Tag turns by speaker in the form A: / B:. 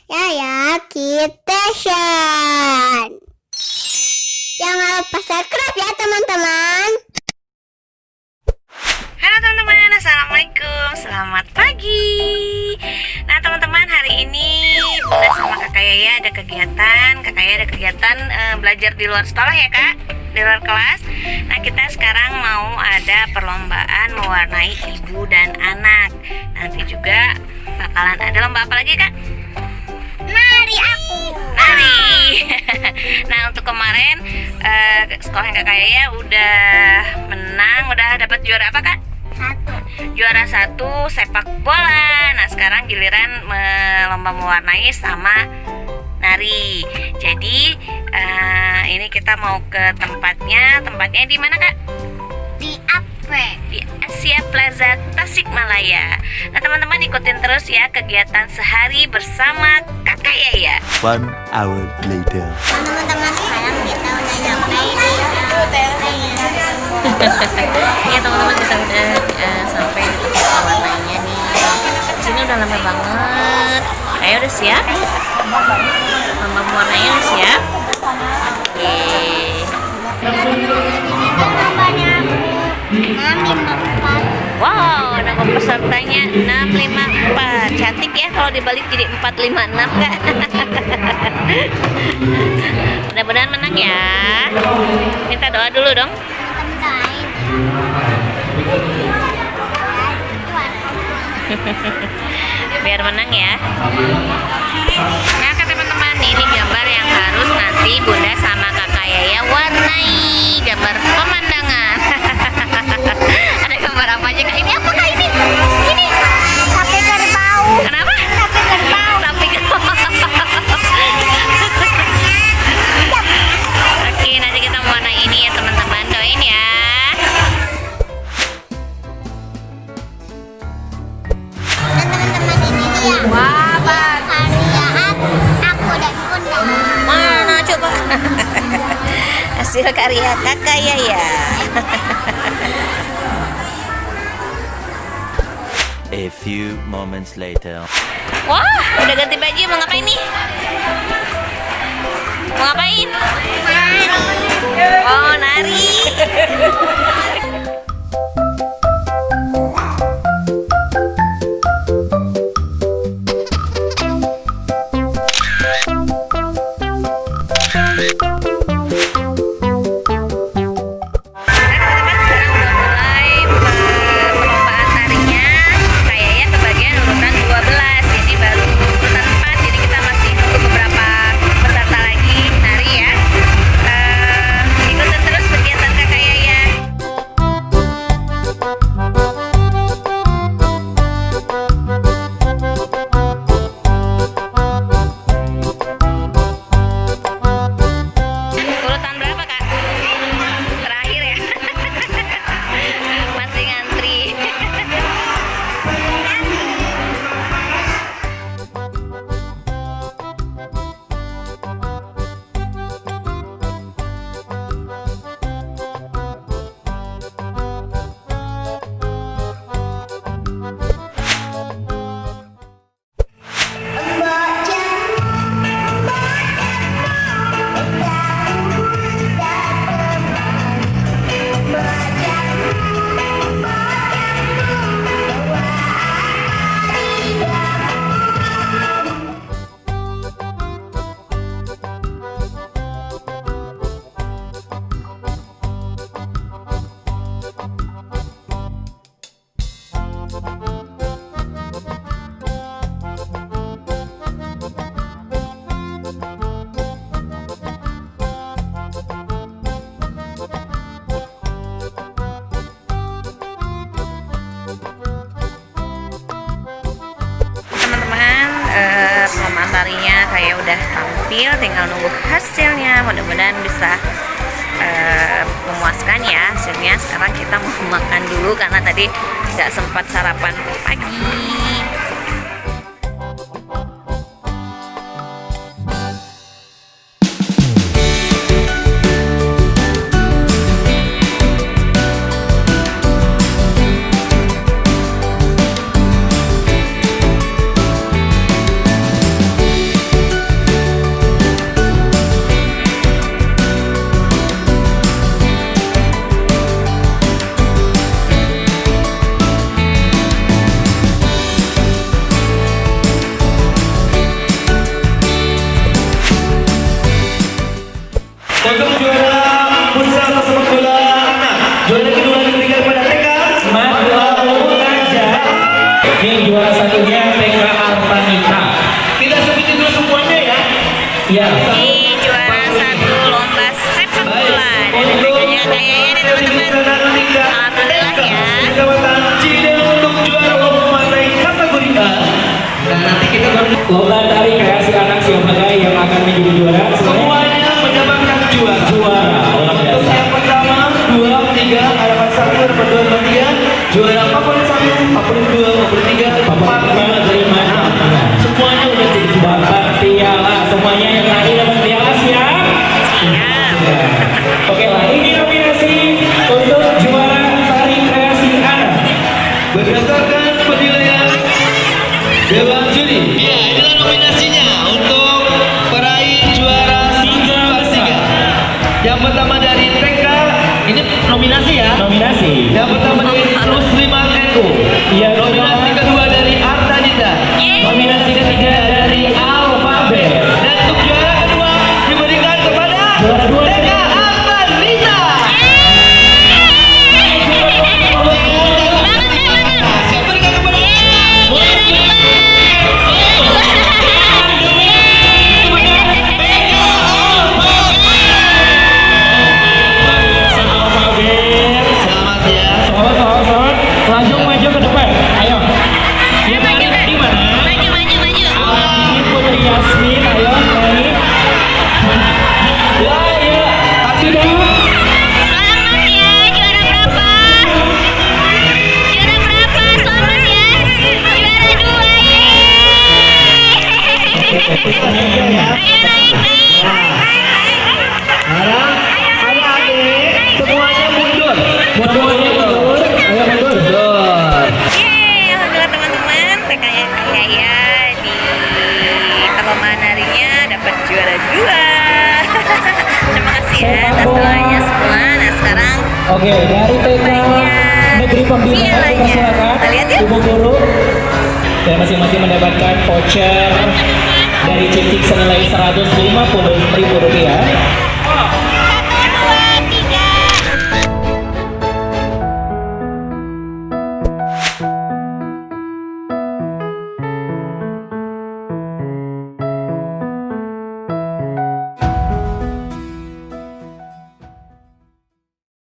A: Yaya Kitchen. Jangan lupa subscribe ya teman-teman.
B: Halo teman-teman, assalamualaikum, selamat pagi. Nah teman-teman, hari ini Bunda sama Kakak Yaya ada kegiatan. Kakak Yaya ada kegiatan belajar di luar sekolah ya kak, di luar kelas. Nah kita sekarang mau ada perlombaan mewarnai ibu dan anak. Nanti juga bakalan ada lomba apa lagi kak?
A: Mari aku.
B: Nari. Nah untuk kemarin sekolah Kakak Yaya udah menang, udah dapat juara apa kak? Juara 1 sepak bola. Nah sekarang giliran lomba mewarnai sama nari. Jadi ini kita mau ke tempatnya. Tempatnya di mana kak?
A: Di apa?
B: Di Asia Plaza Tasikmalaya. Nah teman-teman ikutin terus ya kegiatan sehari bersama Kakak Yaya.
C: 1 hour later.
A: Teman-teman, sekarang kita udah nyampe di
B: Iya teman-teman, kita udah sampai di tempat mewarnainya nih. Di sini udah lama banget. Ayo udah siap? Lomba mewarnainya udah siap? Oke. Wow, nama pesertanya 654. Cantik ya kalau dibalik jadi 456 kak. Mudah-mudahan menang ya. Minta doa dulu dong. Biar menang ya. Nah kan teman-teman, ini gambar yang harus nanti Bunda sama Kakak Yaya warnai. Gambar pemandangan. Ada gambar apa aja kak? Ini apa kak ini? Ini
A: sapi kerbau.
B: kenapa?
A: Sapi kerbau.
B: Sapi kerbau. Oke, nanti kita warna ini ya teman-teman, doain ya.
A: Dan teman-teman, ini dia.
B: Wah,
A: Karyaan aku dan Bunda.
B: mana coba? Hasil karya Kakak Yaya.
C: A few moments later.
B: Wah, udah ganti baju, mau ngapain nih? Mau ngapain? Oh, nari. Teman-teman, sekarang udah mulai perlombaan narinya. Kayaknya kebagian urutan 12. Ini baru urutan 4. Jadi kita masih nunggu beberapa peserta lagi nari ya. Ikutin terus kegiatan Kakak Yaya. Urutan berapa kak? Terakhir ya. Masih ngantri. Teman-teman, perlombaan tarinya kayak udah tampil, tinggal nunggu hasilnya. Mudah-mudahan bisa memuaskan ya hasilnya. Sekarang kita mau makan dulu karena tadi nggak sempat sarapan pagi.
D: Ya.
B: Ini juara satu lomba sepak bola dari TK-nya kayaknya nih teman-teman. Alhamdulillah ya.
D: Kecamatan Cideng untuk juara lomba naik kategori A. Nah, nanti kita lomba tari kreasi anak siapa yang akan menjadi juara. Semuanya mendapatkan juara. Untuk yang pertama 2, 3, harapan 1, harapan 2, harapan 3. Juara favorit 1, favorit 2, favorit 3, favorit 5, 6. Semuanya udah dapat piala. Semuanya yang tadi dapat piala siap?
B: Siap.
D: Oke lah, ini nominasi untuk juara tari kreasi anak. Berdasarkan penilaian Dewan Juri. Ya, inilah nominasinya untuk peraih juara 3. Yang pertama dari TK, ini nominasi ya? Nominasi. Yang pertama dari Muslimat Eko. Iya, nominasi kedua dari Arta Dita. Nominasi ketiga dari Alfabet. Dan untuk juara kedua diberikan kepada TK Arta Dita. Siapa berikan kepada Selamat ya. Sobat. Langsung maju ke depan. Ayo. Yang tadi di mana?
B: Maju.
D: Ini Putri Yasmin, ayo naik. Ya, ya. Kasih dong.
B: Selamat ya, juara berapa? Juara berapa? Selamat ya. Juara 2. Ayo naik.
D: Sekarang, ayo adik, semuanya mundur. Mundur. Ayo mundur.
B: Yeay, alhamdulillah teman-teman, TK-nya Kaya di perlombaan harinya dapat juara 2. Terima kasih ya atas doanya semua. Nah sekarang
D: Oke, dari TK Negeri Pembinaan kita
B: pialanya.
D: silakan
B: Kita lihat yuk.
D: Ibu Guru dan masing-masing mendapatkan voucher dari Ciptik senilai Rp150.000.